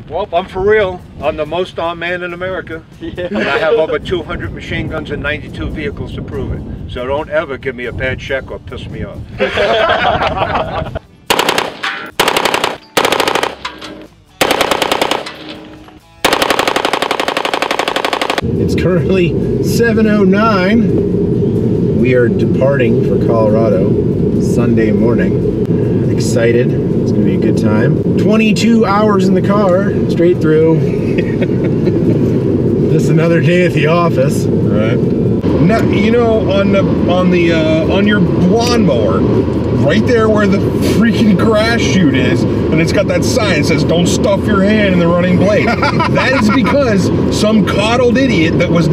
Well, I'm for real. I'm the most armed man in America. Yeah. And I have over 200 machine guns and 92 vehicles to prove it. So don't ever give me a bad check or piss me off. It's currently 7:09. We are departing for Colorado Sunday morning. Excited. It's gonna be a good time. 22 hours in the car, straight through. Just another day at the office. All right. Now, you know, on your lawnmower, right there where the freaking grass chute is, and it's got that sign that says "Don't stuff your hand in the running blade." That is because some coddled idiot that was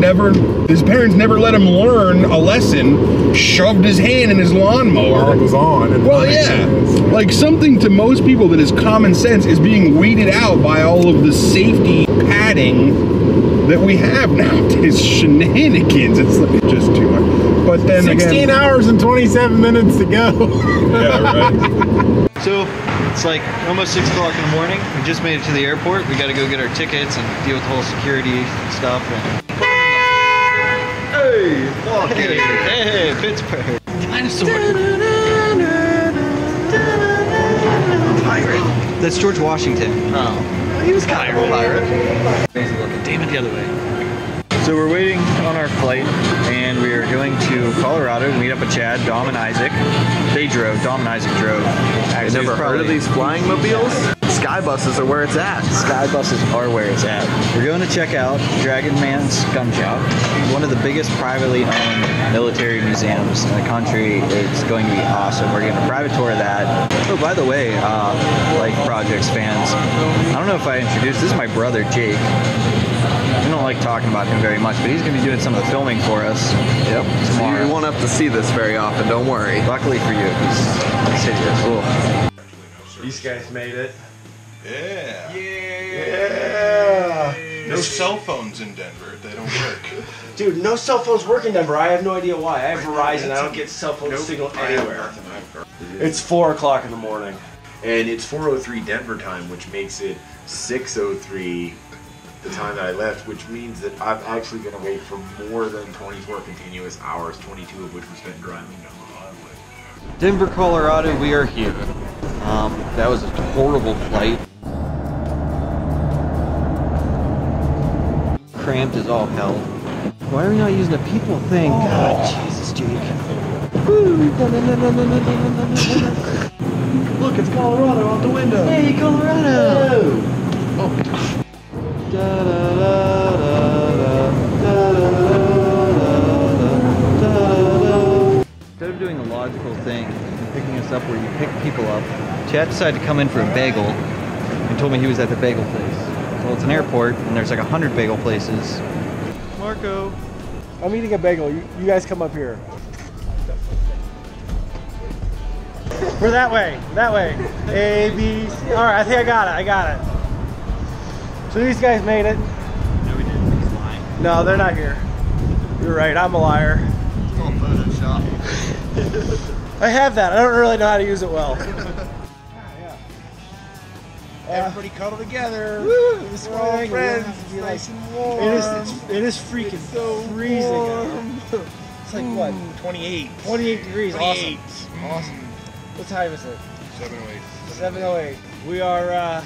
his parents never let him learn a lesson, shoved his hand in his lawnmower. While it was on. And well, yeah. Like something to most people that is common sense is being weeded out by all of the safety padding that we have nowadays. Shenanigans. It's like just too much. But then 16 hours and 27 minutes to go. Yeah, right. So it's like almost 6 o'clock in the morning. We just made it to the airport. We got to go get our tickets and deal with the whole security stuff. And hey, walking. Hey, Pittsburgh. Dinosaur. Pirate. That's George Washington. Oh, he was kind of a pirate. Amazing looking. Damn it, the other way. So we're waiting on our flight, and we are going to Colorado to meet up with Chad, Dom, and Isaac. They drove. Dom and Isaac drove. I've never heard of these flying mobiles. Sky buses are where it's at. Sky buses are where it's at. We're going to check out DragonMan's gun shop, one of the biggest privately owned military museums in the country. It's going to be awesome. We're getting a private tour of that. Oh, by the way, like Projects fans, I don't know if I introduced, this is my brother, Jake. We don't like talking about him very much, but he's going to be doing some of the filming for us. Yep. Tomorrow. So you won't have to see this very often, don't worry. Luckily for you, he's hideous. Cool. These guys made it. Yeah. Yeah. No cell phones in Denver. They don't work. Dude, no cell phones work in Denver. I have no idea why. I have Verizon. I don't get cell phone signal anywhere. It's 4 o'clock in the morning. And it's 4:03 Denver time, which makes it 6:03 the time that I left, which means that I'm actually going to wait for more than 24 continuous hours, 22 of which we spent driving down the highway. Denver, Colorado, we are here. That was a horrible flight. Cramped as all hell. Why are we not using the people thing? Oh. God, Jesus, Jake. Look, it's Colorado out the window. Hey, Colorado! Oh. Instead of doing the logical thing, picking us up where you pick people up, Chad decided to come in for a bagel and told me he was at the bagel place. Well, it's an airport and there's like 100 bagel places. Marco. I'm eating a bagel. You guys come up here. We're that way. That way. A, B, C. All right, I think I got it. So these guys made it. No, we didn't. He's lying. No, they're not here. You're right. I'm a liar. It's called Photoshop. I have that. I don't really know how to use it well. Everybody cuddle together. Woo! We're all friends. It's Like, nice and warm. it is freaking so freezing out. warm. It's like what? 28. 28 degrees. 28. Awesome. What time is it? 7:08. 7:08. We are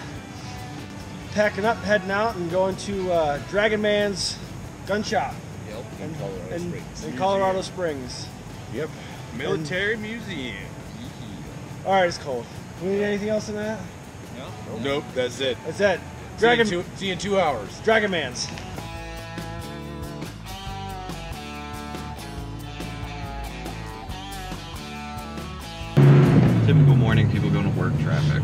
packing up, heading out, and going to DragonMan's gun shop. Yep. In Colorado Springs. Yep. Military Museum. All right, it's cold. We need anything else in that? No. Nope. That's it. That's it. See you in 2 hours. DragonMan's. Typical morning, people going to work traffic.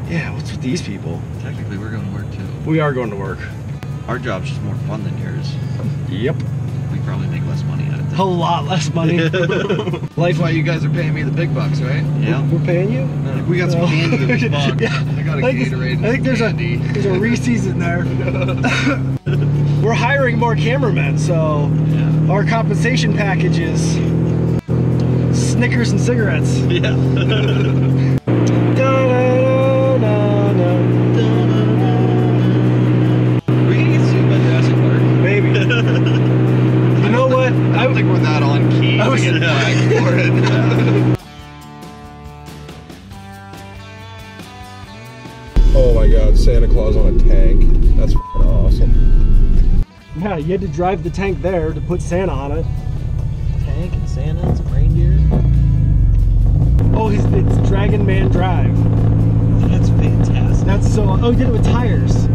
Yeah, what's with these people? Technically, we're going to work too. We are going to work. Our job's just more fun than yours. Yep. We probably make less money out of it. A lot less money. That's why you guys are paying me the big bucks, right? Yeah. We're paying you? Like, we got some candy in this box. Yeah. I got a Gatorade. I think there's a Reese's in there. We're hiring more cameramen, so our compensation package is Snickers and cigarettes. Yeah. for it. Oh my god, Santa Claus on a tank. That's f***ing awesome. Yeah, you had to drive the tank there to put Santa on it. Tank and Santa and some reindeer. Oh, it's Dragon Man Drive. That's fantastic. That's so. Oh, he did it with tires.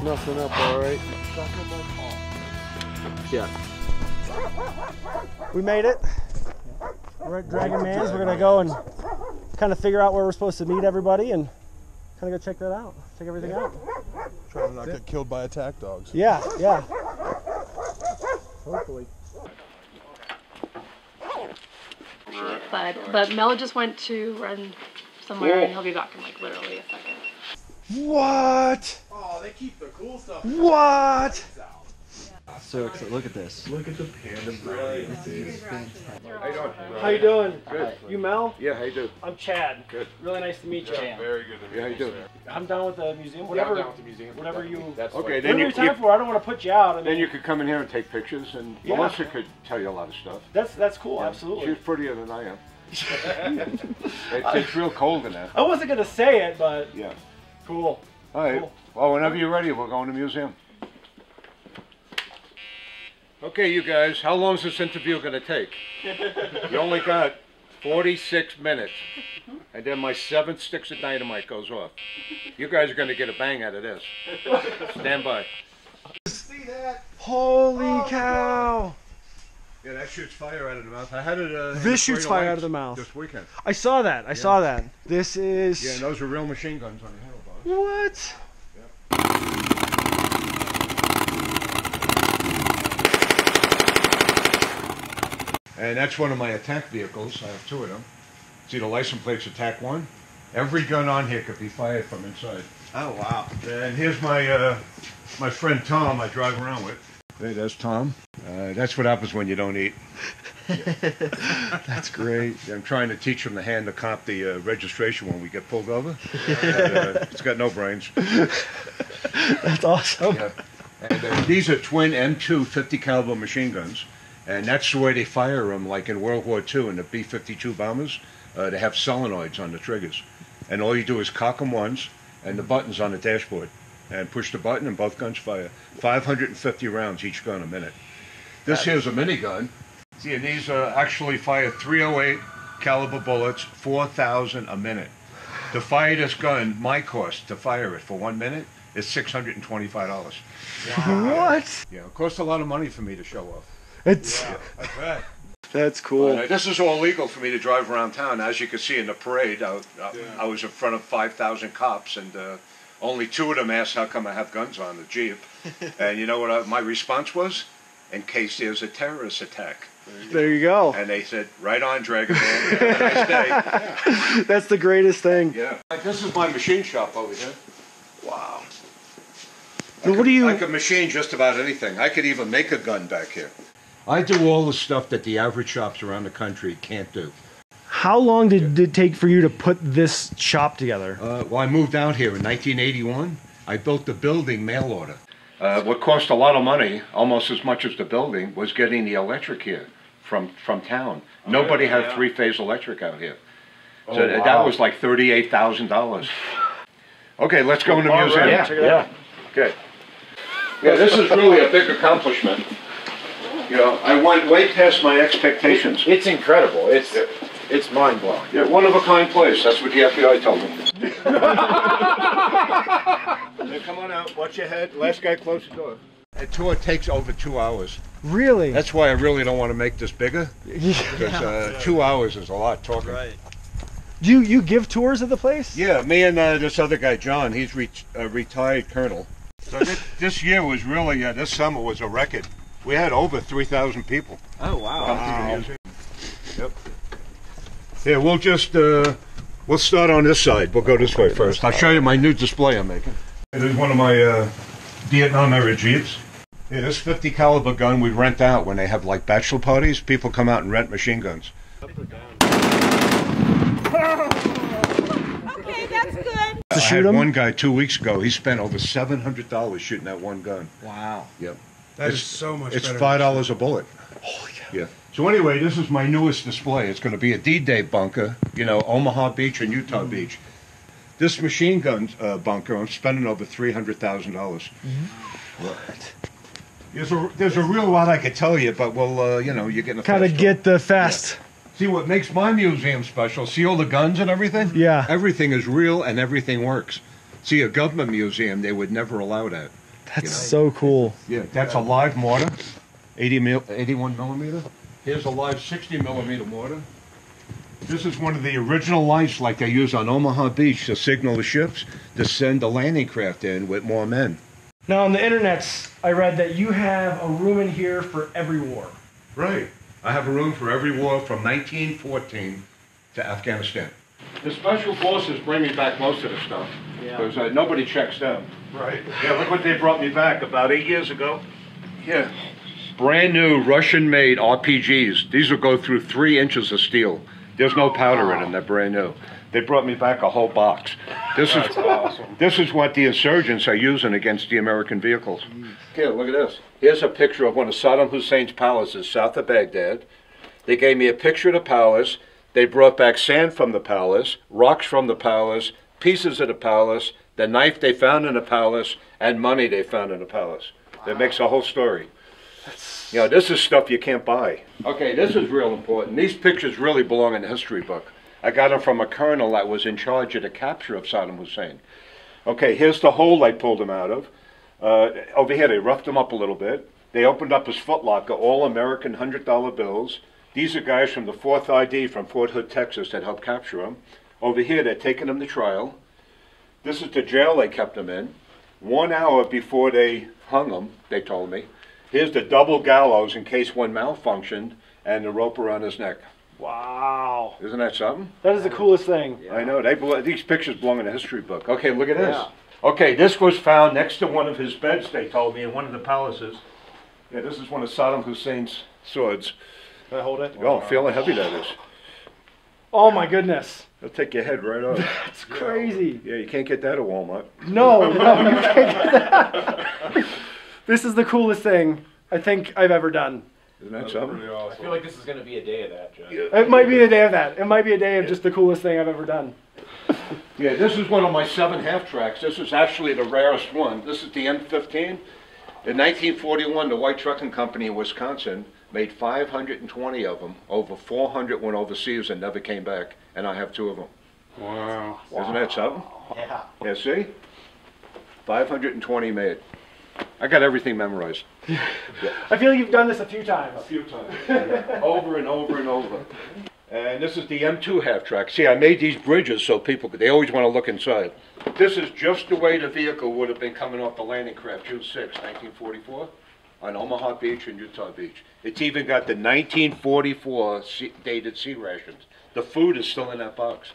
Nothing up, all right. Yeah. We made it. We're at DragonMan's. We're gonna go and kind of figure out where we're supposed to meet everybody and kind of go check that out. Check everything out. Trying to not get killed by attack dogs. Yeah, yeah. Hopefully. But Mel just went to run somewhere and he'll be back in like literally a second. What? Oh, they keep the cool stuff. What? So look at this. Look at the panda. How you doing? Good. You Mel? Yeah, how you do? I'm Chad. Good. Really nice to meet you. Very good to meet Yeah, how you do? I'm down with the museum. Whatever. down with the museum. Whatever you. Okay, then Whatever you, your time for. I don't want to put you out. I mean, then you could come in here and take pictures, and Yeah. Melissa could tell you a lot of stuff. That's cool. Absolutely. She's prettier than I am. It's real cold in there. I wasn't gonna say it, but Yeah. cool. All right. Cool. Well, whenever you're ready, we'll go in the museum. Okay, you guys, how long is this interview going to take? You only got 46 minutes, and then my 7 sticks of dynamite goes off. You guys are going to get a bang out of this. Stand by. See that? Holy cow! Yeah, that shoots fire out of the mouth. I had it. This shoots fire out of the mouth. This weekend. I saw that. I saw that. This is. Yeah, and those are real machine guns on the handlebars. What? And that's one of my attack vehicles. I have 2 of them. See the license plates, attack 1. Every gun on here could be fired from inside. Oh wow. And here's my my friend Tom I drive around with. Hey, that's Tom. That's what happens when you don't eat. That's great. I'm trying to teach him to hand the cop the registration when we get pulled over. It's got no brains. That's awesome. Yeah. And these are twin M2 50 caliber machine guns. And that's the way they fire them, like in World War II in the B-52 bombers. They have solenoids on the triggers. And all you do is cock them once, and the button's on the dashboard. And push the button, and both guns fire. 550 rounds each gun a minute. This here's a minigun. See, and these actually fire 308 caliber bullets, 4,000 a minute. To fire this gun, my cost to fire it for 1 minute is $625. Wow. What? Yeah, it costs a lot of money for me to show off. It's. Yeah, that's right. That's cool. This is all legal for me to drive around town. As you can see in the parade, I was in front of 5,000 cops, and only 2 of them asked how come I have guns on the Jeep. And you know what my response was? In case there's a terrorist attack. There you go. And they said, right on, Dragon Man. Have a nice day. That's the greatest thing. Yeah. This is my machine shop over here. Wow. I could machine just about anything. I could even make a gun back here. I do all the stuff that the average shops around the country can't do. How long did it take for you to put this shop together? Well, I moved out here in 1981. I built the building mail order. What cost a lot of money, almost as much as the building, was getting the electric here from town. Nobody had 3-phase electric out here. So that was like $38,000. Okay, let's go in the museum. Yeah. Okay. Yeah, this is really a big accomplishment. You know, I went way past my expectations. It's incredible. It's mind-blowing. Yeah, one-of-a-kind place. That's what the FBI told me. Yeah, come on out. Watch your head. Last guy close the door. A tour takes over 2 hours. Really? That's why I really don't want to make this bigger. Because 2 hours is a lot talking. Right. Do you give tours of the place? Yeah, me and this other guy, John, he's a retired colonel. So this year was really, this summer was a record. We had over 3,000 people. Oh, wow. Come to the museum. Yep. Here, we'll just, we'll start on this side. We'll go this way first. I'll show you my new display I'm making. This is one of my Vietnam era Jeeps. Yeah, this 50 caliber gun we rent out when they have like bachelor parties. People come out and rent machine guns. Okay, that's good. I had one guy 2 weeks ago. He spent over $700 shooting that one gun. Wow. Yep. That is so much It's better. $5 a bullet. Holy cow. Yeah. So anyway, this is my newest display. It's going to be a D-Day bunker. You know, Omaha Beach and Utah Beach. This machine gun bunker, I'm spending over $300,000. What? There's a real lot I could tell you, but we'll, you know, you're getting a Kind of fast get the fast. Yeah. See what makes my museum special? See all the guns and everything? Yeah. Everything is real and everything works. See, a government museum, they would never allow that. That's so cool. Yeah, that's a live mortar, 81 millimeter. Here's a live 60 millimeter mortar. This is one of the original lights like they use on Omaha Beach to signal the ships to send the landing craft in with more men. Now on the internets, I read that you have a room in here for every war. Right. I have a room for every war from 1914 to Afghanistan. The special forces bring me back most of the stuff because nobody checks them. Right. Yeah, look what they brought me back about 8 years ago. Yeah. Brand new Russian-made RPGs. These will go through 3 inches of steel. There's no powder in them. They're brand new. They brought me back a whole box. This is awesome. This is what the insurgents are using against the American vehicles. Here, look at this. Here's a picture of one of Saddam Hussein's palaces south of Baghdad. They gave me a picture of the palace. They brought back sand from the palace, rocks from the palace, pieces of the palace, the knife they found in the palace, and money they found in the palace. That makes a whole story. You know, this is stuff you can't buy. Okay, this is real important. These pictures really belong in the history book. I got them from a colonel that was in charge of the capture of Saddam Hussein. Okay, here's the hole I pulled him out of. Over here, they roughed him up a little bit. They opened up his footlocker, all American $100 bills. These are guys from the 4th ID from Fort Hood, Texas that helped capture him. Over here, they're taking him to trial. This is the jail they kept him in. 1 hour before they hung him, they told me. Here's the double gallows in case one malfunctioned and the rope around his neck. Wow. Isn't that something? That is the coolest thing. Yeah. I know. These pictures belong in the history book. Okay, look at this. Okay, this was found next to one of his beds, they told me, in one of the palaces. Yeah, this is one of Saddam Hussein's swords. Can I hold it? Oh, feel how heavy that is. Oh my goodness. It'll take your head right off. That's crazy. Yeah, you can't get that at Walmart. No, you can't get that. This is the coolest thing I think I've ever done. Isn't that something? Really awesome. I feel like this is going to be a day of that, John. It might be a day of that. It might be a day of just the coolest thing I've ever done. Yeah, this is one of my 7 half-tracks. This is actually the rarest one. This is the M15. In 1941, the White Trucking Company in Wisconsin made 520 of them. Over 400 went overseas and never came back, and I have 2 of them. Wow. Isn't that something? Yeah. Yeah, see? 520 made. I got everything memorized. Yeah. I feel like you've done this a few times. A few times. Over and over and over. And this is the M2 half-track. See, I made these bridges so people could, they always want to look inside. This is just the way the vehicle would have been coming off the landing craft June 6, 1944, on Omaha Beach and Utah Beach. It's even got the 1944 dated sea rations. The food is still in that box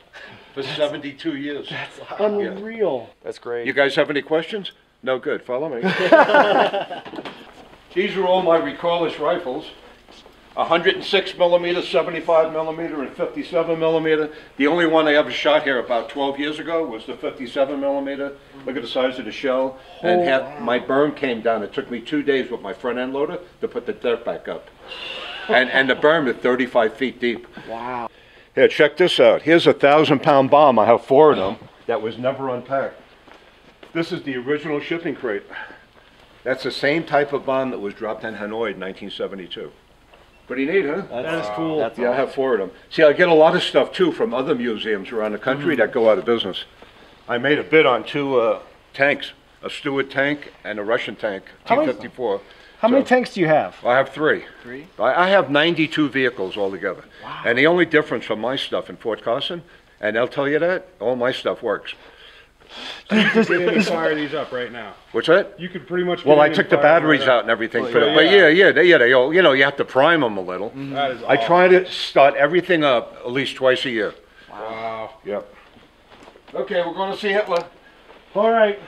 for 72 years. That's unreal. Yeah. That's great. You guys have any questions? No, good. Follow me. These are all my recordless rifles. 106 millimeter, 75 millimeter, and 57 millimeter. The only one I ever shot here about 12 years ago was the 57 millimeter. Look at the size of the shell. And my berm came down. It took me 2 days with my front end loader to put the dirt back up. And the berm is 35 feet deep. Wow. Here, check this out. Here's a 1,000-pound bomb. I have 4 of them that was never unpacked. This is the original shipping crate. That's the same type of bomb that was dropped in Hanoi in 1972. Pretty neat, huh? That is cool. That's Yeah, I have 4 of them. See, I get a lot of stuff, too, from other museums around the country that go out of business. I made a bid on 2 tanks, a Stuart tank and a Russian tank, T-54. How many tanks do you have? I have 3. 3? I have 92 vehicles altogether. Wow. And the only difference from my stuff in Fort Carson, and they'll tell you that, all my stuff works. You could get in and fire these up right now. What's that? You could pretty much. Well, I took the batteries out and everything for it. But they all, you know, you have to prime them a little. That is I try to start everything up at least twice a year. Wow. Yep. Okay, we're going to see Hitler. All right.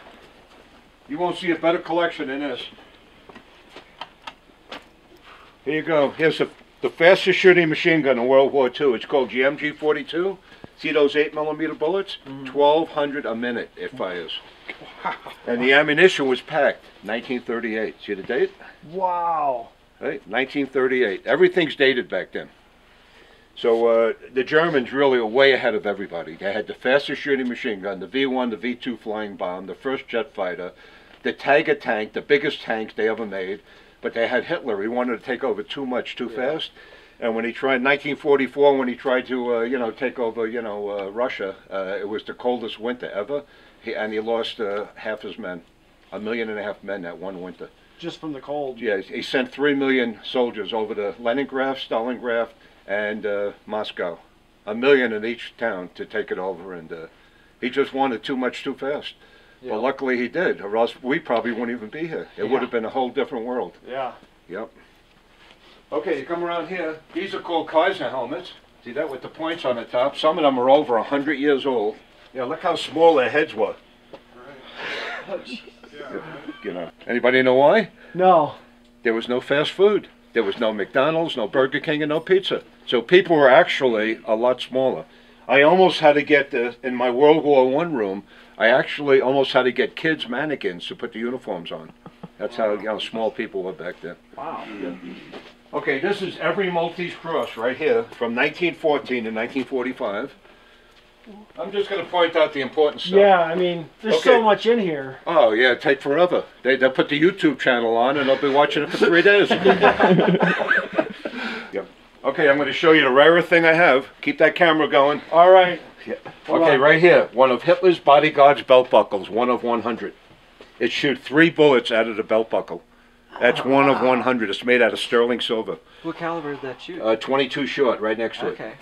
You won't see a better collection than this. Here you go. Here's the fastest shooting machine gun in World War II. It's called GMG 42. See those 8mm bullets? 1,200 a minute it fires. And the ammunition was packed. 1938. See the date? Wow. Right, 1938. Everything's dated back then. So the Germans really were way ahead of everybody. They had the fastest shooting machine gun, the V1, the V2 flying bomb, the first jet fighter, the Tiger tank, the biggest tanks they ever made. But they had Hitler. He wanted to take over too fast. And when he tried, 1944, when he tried to, take over, Russia, it was the coldest winter ever. And he lost half his men, 1.5 million men that one winter. Just from the cold. Yeah, he sent 3 million soldiers over to Leningrad, Stalingrad, and Moscow. 1 million in each town to take it over, and he just wanted too much too fast. But luckily he did, or else we probably wouldn't even be here. It would have been a whole different world. Yeah. Yep. Okay, you come around here. These are called Kaiser helmets. See that with the points on the top? Some of them are over 100 years old. Yeah, look how small their heads were. Anybody know why? No. There was no fast food. There was no McDonald's, no Burger King, and no pizza. So people were actually a lot smaller. I almost had to get in my World War I room, I actually almost had to get kids mannequins to put the uniforms on. That's how small people were back then. Wow. Yeah. Okay, this is every Maltese Cross right here from 1914 to 1945. I'm just going to point out the important stuff. Yeah, I mean, there's so much in here. Oh, yeah, it'd take forever. They'll put the YouTube channel on and I'll be watching it for 3 days. Yep. Okay, I'm going to show you the rarest thing I have. Keep that camera going. All right. Yeah. Okay, right here. One of Hitler's bodyguard's belt buckles, 1 of 100. It shoots 3 bullets out of the belt buckle. That's 1 of 100. It's made out of sterling silver. What caliber did that shoot? 22 short, right next to it. Okay.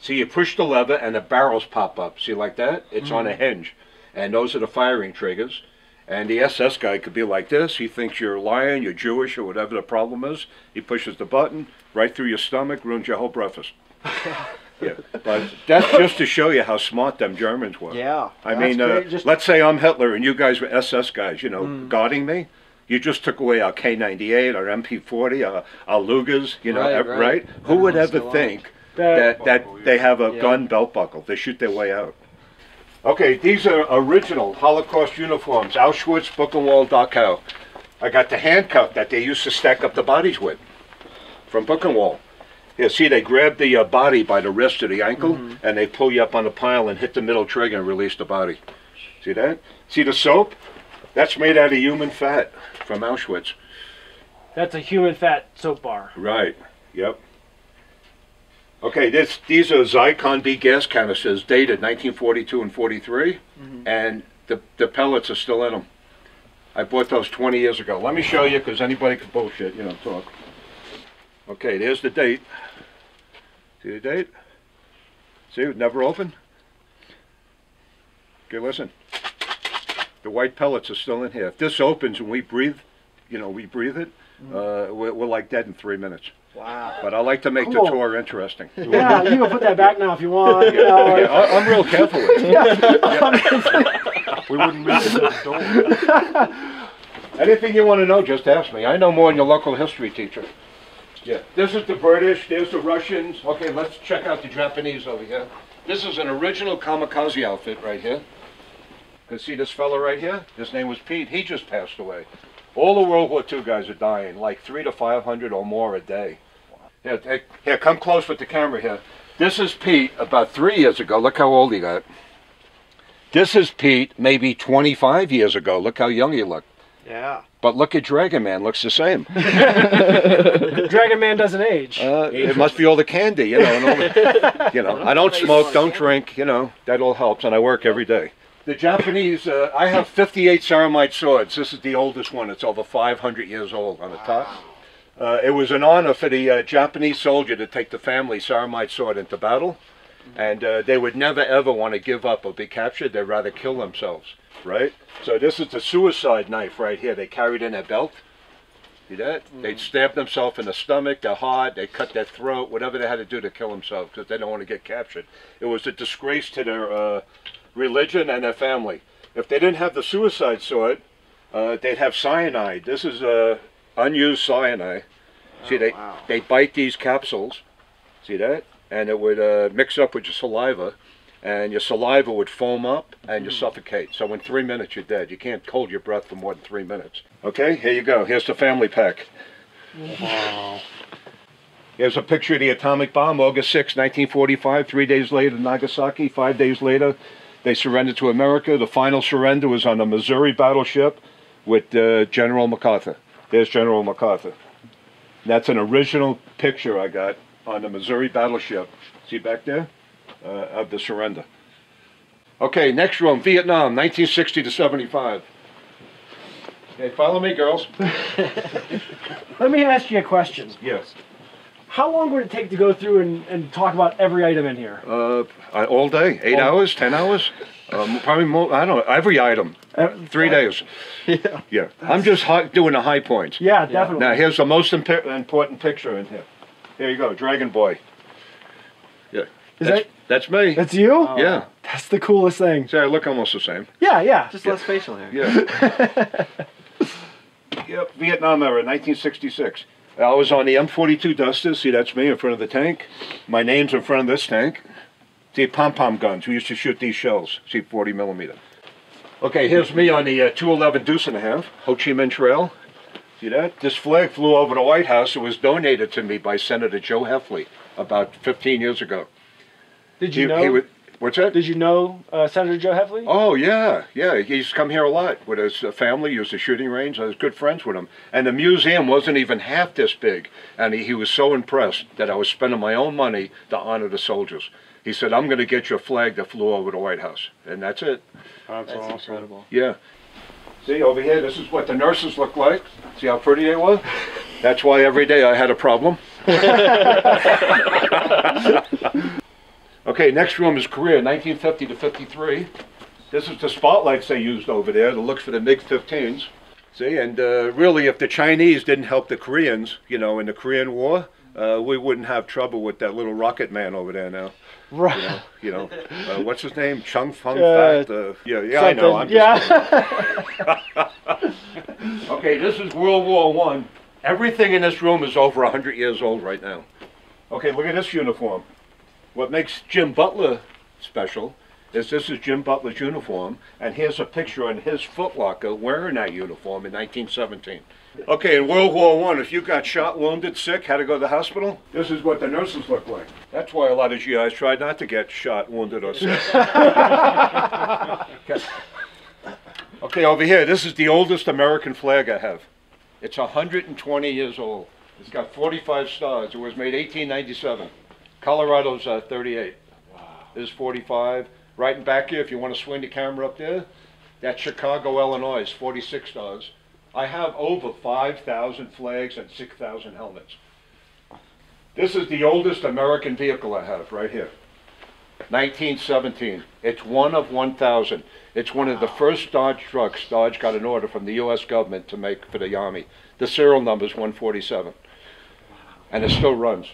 See, you push the lever and the barrels pop up. See, like that? It's on a hinge. And those are the firing triggers. And the SS guy could be like this. He thinks you're lying, you're Jewish, or whatever the problem is. He pushes the button right through your stomach, ruins your whole breakfast. Yeah, but that's just to show you how smart them Germans were. Yeah. I mean, let's say I'm Hitler and you guys were SS guys, guarding me. You just took away our K98, our MP40, our Lugers, right? Who would ever think that they have a gun belt buckle? They shoot their way out. Okay, these are original Holocaust uniforms, Auschwitz, Buchenwald, Dachau. I got the handcuff that they used to stack up the bodies with from Buchenwald. Yeah, see, they grab the body by the wrist or the ankle, and they pull you up on the pile and hit the middle trigger and release the body. See that? See the soap? That's made out of human fat from Auschwitz. That's a human fat soap bar. Right, yep. Okay, these are Zyklon B gas canisters dated 1942 and 43, and the pellets are still in them. I bought those 20 years ago. Let me show you, because anybody can bullshit, talk. Okay, there's the date. See the date? See, it never opened? Okay, listen. The white pellets are still in here. If this opens and we breathe, we breathe it, we're like dead in 3 minutes. Wow. But I like to make the tour interesting. Yeah, you can put that back now if you want. I'm real careful with it. We wouldn't make it to the door. Anything you want to know, just ask me. I know more than your local history teacher. Yeah. This is the British, there's the Russians. Okay, let's check out the Japanese over here. This is an original kamikaze outfit right here. You can see this fella right here? His name was Pete. He just passed away. All the World War II guys are dying, like 300 to 500 or more a day. Here, come close with the camera here. This is Pete about 3 years ago. Look how old he got. This is Pete maybe 25 years ago. Look how young he looked. Yeah. But look at Dragon Man. Looks the same. Dragon Man doesn't age. It must be all the candy, and all the, I don't smoke, don't drink, that all helps, and I work every day. The Japanese, I have 58 ceramite swords. This is the oldest one. It's over 500 years old on the top. It was an honor for the Japanese soldier to take the family ceramite sword into battle. And they would never ever want to give up or be captured. They'd rather kill themselves, right? So this is the suicide knife right here. They carried in their belt. See that? They'd stab themselves in the stomach, their heart, they'd cut their throat, whatever they had to do to kill themselves because they don't want to get captured. It was a disgrace to their religion and their family. If they didn't have the suicide sword, they'd have cyanide. This is unused cyanide. See, they bite these capsules. See that? And it would mix up with your saliva, and your saliva would foam up, and you suffocate. So in 3 minutes, you're dead. You can't hold your breath for more than 3 minutes. Okay, here you go. Here's the family pack. Wow. Here's a picture of the atomic bomb, August 6, 1945. 3 days later, Nagasaki. 5 days later, they surrendered to America. The final surrender was on a Missouri battleship with General MacArthur. There's General MacArthur. That's an original picture I got on the Missouri battleship. See back there? Of the surrender. Okay, next room, Vietnam, 1960 to 75. Okay, follow me, girls. Let me ask you a question. Yes. How long would it take to go through and talk about every item in here? All day, 8 hours, 10 hours, probably more. I don't know. Every item, 3 days. Yeah. Yeah. I'm just doing the high points. Yeah, definitely. Now here's the most important picture in here. Here you go, Dragon Boy. Yeah. That's me. That's you? Oh. Yeah. That's the coolest thing. See, I look almost the same. Yeah, yeah. Just less facial hair. Yeah. Yep, Vietnam era, 1966. I was on the M42 Duster. See, that's me in front of the tank. My name's in front of this tank. See, pom-pom guns. We used to shoot these shells. See, 40 millimeter. Okay, here's me on the 211 Deuce and a Half, Ho Chi Minh Trail. See that? This flag flew over the White House. It was donated to me by Senator Joe Heffley about 15 years ago. Did you know? What's that? Did you know Senator Joe Heffley? Oh, yeah. Yeah, he used to come here a lot with his family. He used the shooting range. I was good friends with him. And the museum wasn't even half this big. And he was so impressed that I was spending my own money to honor the soldiers. He said, I'm going to get you a flag that flew over the White House. And that's it. That's awesome. Incredible. Yeah. See, over here, this is what the nurses look like. See how pretty they were? That's why every day I had a problem. Okay, next room is Korea, 1950 to 53. This is the spotlights they used over there, the looks for the MiG-15s. See, and really, if the Chinese didn't help the Koreans, you know, in the Korean War, we wouldn't have trouble with that little rocket man over there now. Right. You know, what's his name? Chung Fung Fat? Yeah, I know. I'm just Okay, this is World War I. Everything in this room is over 100 years old right now. Okay, look at this uniform. What makes Jim Butler special is this is Jim Butler's uniform, and here's a picture in his Foot Locker wearing that uniform in 1917. Okay, in World War I, if you got shot, wounded, sick, had to go to the hospital, this is what the nurses look like. That's why a lot of GIs tried not to get shot, wounded, or sick. Okay, over here, this is the oldest American flag I have. It's 120 years old. It's got 45 stars. It was made 1897. Colorado's 38. Wow. This is 45. Right in back here, if you want to swing the camera up there, that's Chicago, Illinois, 46 stars. I have over 5,000 flags and 6,000 helmets. This is the oldest American vehicle I have, right here. 1917. It's one of 1,000. It's one of the first Dodge trucks Dodge got an order from the U.S. government to make for the Army. The serial number is 147. And it still runs.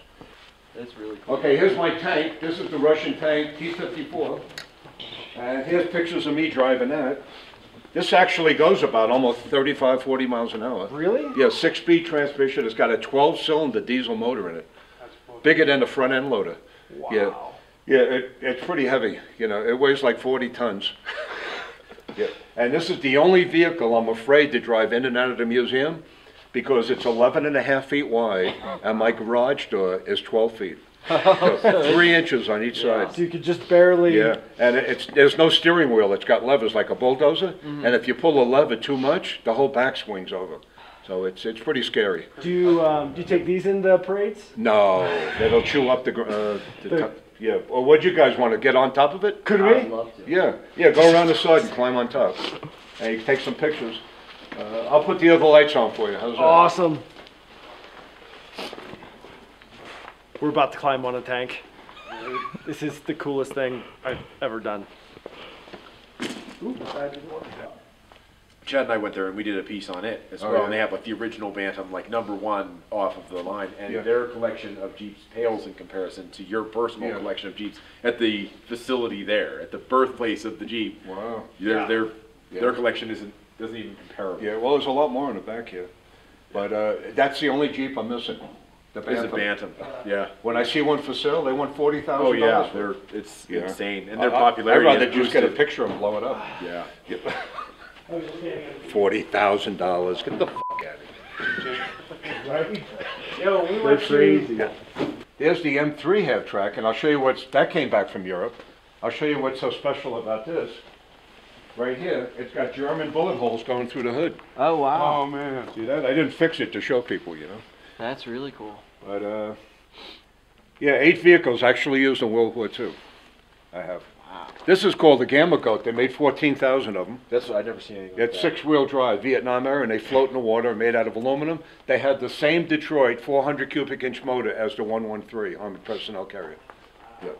That's really cool. Okay, here's my tank. This is the Russian tank, T-54. And here's pictures of me driving that. This actually goes about almost 35, 40 miles an hour. Really? Yeah, 6-speed transmission. It's got a 12-cylinder diesel motor in it. Bigger than the front end loader. Wow. Yeah, it's pretty heavy. You know, it weighs like 40 tons. Yeah. And this is the only vehicle I'm afraid to drive in and out of the museum because it's 11.5 feet wide and my garage door is 12 feet. So 3 inches on each side. So you could just barely... Yeah, and there's no steering wheel. It's got levers like a bulldozer. Mm-hmm. And if you pull a lever too much, the whole back swings over. So it's pretty scary. Do you take these in the parades? No, it'll chew up yeah. Well, what'd you guys want to get on top of it? Could we? I'd love to. Yeah. Go around the side and climb on top, and you can take some pictures. I'll put the other lights on for you. How's that? Awesome. We're about to climb on a tank. This is the coolest thing I've ever done. Chad and I went there and we did a piece on it as well. Yeah. And they have like the original Bantam, like #1 off of the line, and their collection of Jeeps pales in comparison to your personal collection of Jeeps at the facility there, at the birthplace of the Jeep. Wow. Their collection doesn't even compare. Yeah. Well, there's a lot more in the back here, but that's the only Jeep I'm missing. The It's a Bantam. Yeah. When I see one for sale, they want $40,000. Oh yeah, it's insane, and their popularity. I'd rather is just get a boosted. picture and blow it up. Yeah. $40,000. Get the fuck out of here. Right? Yo, we They're went crazy. to... There's the M3 half track, and I'll show you that came back from Europe. I'll show you what's so special about this. Right here, it's got German bullet holes going through the hood. Oh, wow. Oh man, see that? I didn't fix it to show people, you know. That's really cool. But yeah, 8 vehicles actually used in World War II. I have. Wow. This is called the Gamma Goat. They made 14,000 of them. That's what I've never seen anything like It's that. 6-wheel drive, Vietnam era, and they float in the water, made out of aluminum. They had the same Detroit 400 cubic inch motor as the 113 Armored Personnel Carrier. Yeah,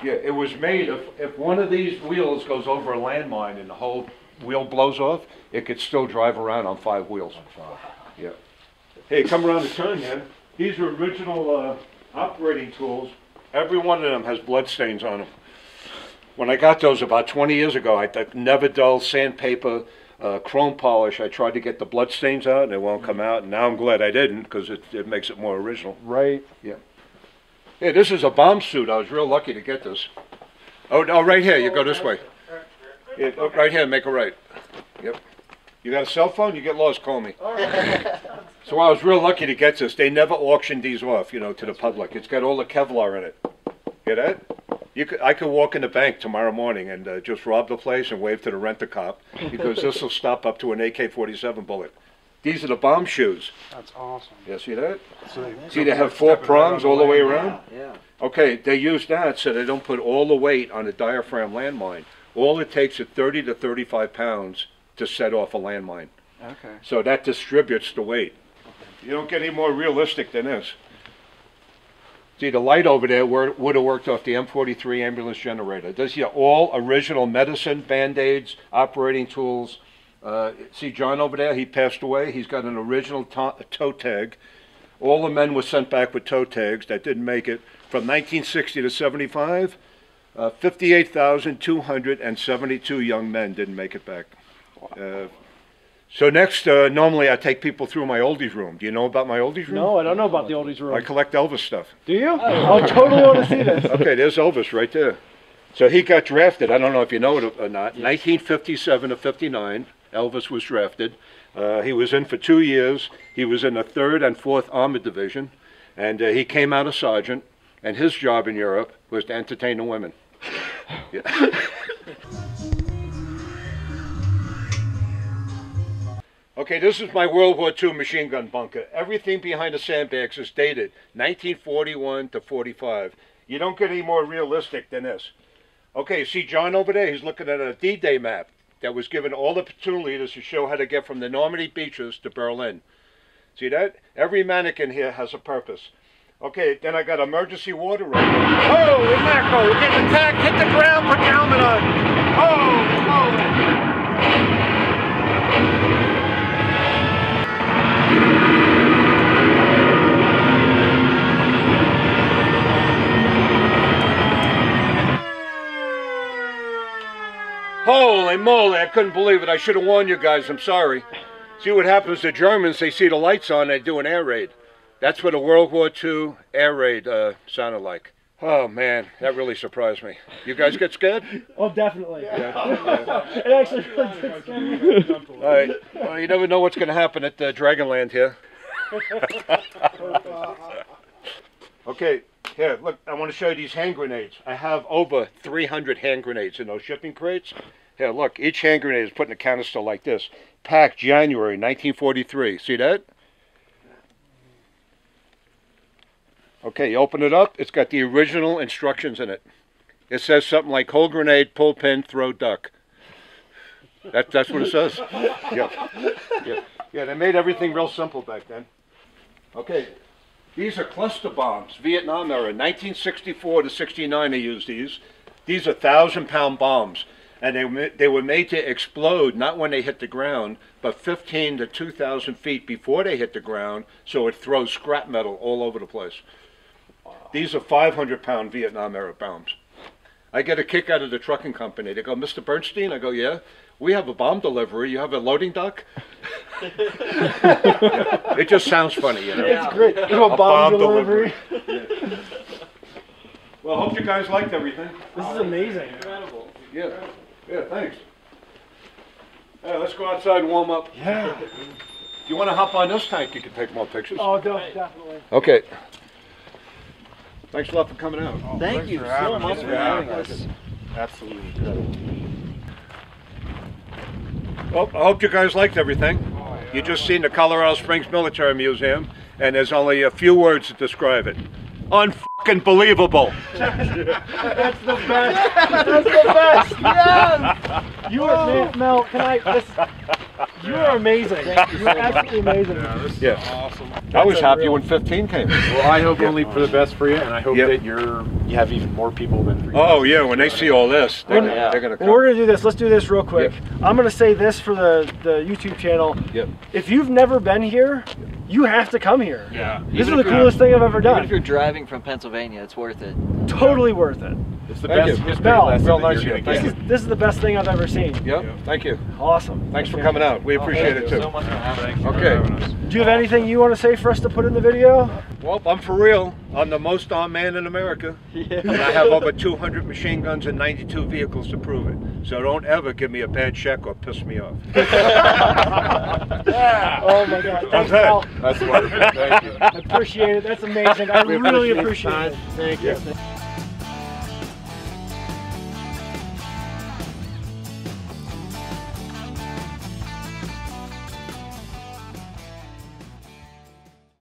yeah. It was made if one of these wheels goes over a landmine and the whole wheel blows off, it could still drive around on 5 wheels. Yeah. Hey, come around the turn here. These are original operating tools. Every one of them has blood stains on them. When I got those about 20 years ago, I took never dull sandpaper, chrome polish. I tried to get the blood stains out, and they won't come out. And now I'm glad I didn't, because it makes it more original. Right. Yeah. Hey, this is a bomb suit. I was real lucky to get this. Oh, no, right here. You go this way. Yeah, right here. Make a right. Yep. You got a cell phone? You get lost, call me. So I was real lucky to get this. They never auctioned these off, you know, to the public. It's got all the Kevlar in it. Get that? I could walk in the bank tomorrow morning and just rob the place and wave to the rent-a-cop, because this will stop up to an AK-47 bullet. These are the bomb shoes. That's awesome. You see that? So See, they have 4 prongs all the way around? Yeah. Okay, they use that so they don't put all the weight on a diaphragm landmine. All it takes is 30 to 35 pounds to set off a landmine. Okay. So that distributes the weight. You don't get any more realistic than this. See, the light over there would have worked off the M43 ambulance generator. This here, all original medicine, Band-Aids, operating tools. See John over there? He passed away. He's got an original toe tag. All the men were sent back with toe tags that didn't make it. From 1960 to 75, 58,272 young men didn't make it back. So next, normally I take people through my Oldies Room. Do you know about my Oldies Room? No, I don't know about the Oldies Room. I collect Elvis stuff. Do you? I totally want to see this. Okay, there's Elvis right there. So he got drafted. I don't know if you know it or not. 1957 to 59, Elvis was drafted. He was in for 2 years. He was in the 3rd and 4th Armored Division. And he came out a sergeant. And his job in Europe was to entertain the women. Yeah. Okay, this is my World War II machine gun bunker. Everything behind the sandbags is dated 1941 to 45. You don't get any more realistic than this. Okay, see John over there? He's looking at a D-Day map that was given all the platoon leaders to show how to get from the Normandy beaches to Berlin. See that? Every mannequin here has a purpose. Okay, then I got emergency water right there. Oh, we're macro, we're getting attacked. Hit the ground, put the helmet on. Oh, holy moly, I couldn't believe it. I should have warned you guys. I'm sorry. See what happens to Germans, they see the lights on, they do an air raid. That's what a World War II air raid sounded like. Oh man, that really surprised me. You guys get scared? Oh, definitely. Yeah. It actually really did scare me. All right. Well, you never know what's going to happen at Dragonland here. Okay, here, look, I want to show you these hand grenades. I have over 300 hand grenades in those shipping crates. Here, look, each hand grenade is put in a canister like this. Packed January 1943. See that? Okay, you open it up, it's got the original instructions in it. It says something like hold grenade, pull pin, throw duck. That's what it says. Yeah. Yeah, they made everything real simple back then. Okay, these are cluster bombs, Vietnam era, 1964 to 69 they used these. These are 1,000-pound bombs. And they were made to explode, not when they hit the ground, but 15 to 2,000 feet before they hit the ground, so it throws scrap metal all over the place. These are 500-pound Vietnam-era bombs. I get a kick out of the trucking company. They go, Mr. Bernstein? I go, yeah. We have a bomb delivery. You have a loading dock? It just sounds funny, you know. It's great. Little bomb delivery. Well, I hope you guys liked everything. This is amazing. Incredible. Yeah. Yeah, thanks. Hey, let's go outside and warm up. Yeah. If you want to hop on this tank, you can take more pictures. Oh, definitely. Okay. Thanks a lot for coming out. Oh, thank you so much for having us. Absolutely incredible. Well, I hope you guys liked everything. You just seen the Colorado Springs Military Museum, and there's only a few words to describe it. Unfucking believable. That's the best. That's the best. Yes. You are, Mel. Can I? You are amazing. You're absolutely amazing. Yeah, this is awesome. I was happy when 15 came. Well, I hope only for the best for you, and I hope that you have even more people than for you. Oh yeah, when they see all this, they're gonna come. Well, we're gonna do this. Let's do this real quick. I'm gonna say this for the YouTube channel. Yep. If you've never been here, you have to come here. Yeah. This is the coolest thing I've ever done. Even if you're driving from Pennsylvania, it's worth it. Totally worth it. It's the best history Mel, lesson real that nice you're of gonna you. get. This is the best thing I've ever seen. Yep. Thank you. Awesome. Thanks for coming out. We appreciate it too. So much for having us. Okay. Do you have anything you want to say for us to put in the video? Well, I'm for real. I'm the most armed man in America. Yeah. And I have over 200 machine guns and 92 vehicles to prove it. So don't ever give me a bad check or piss me off. Oh my God. Thanks, Mel. That's wonderful. Thank you. I appreciate it. That's amazing. I really appreciate it. Thank you.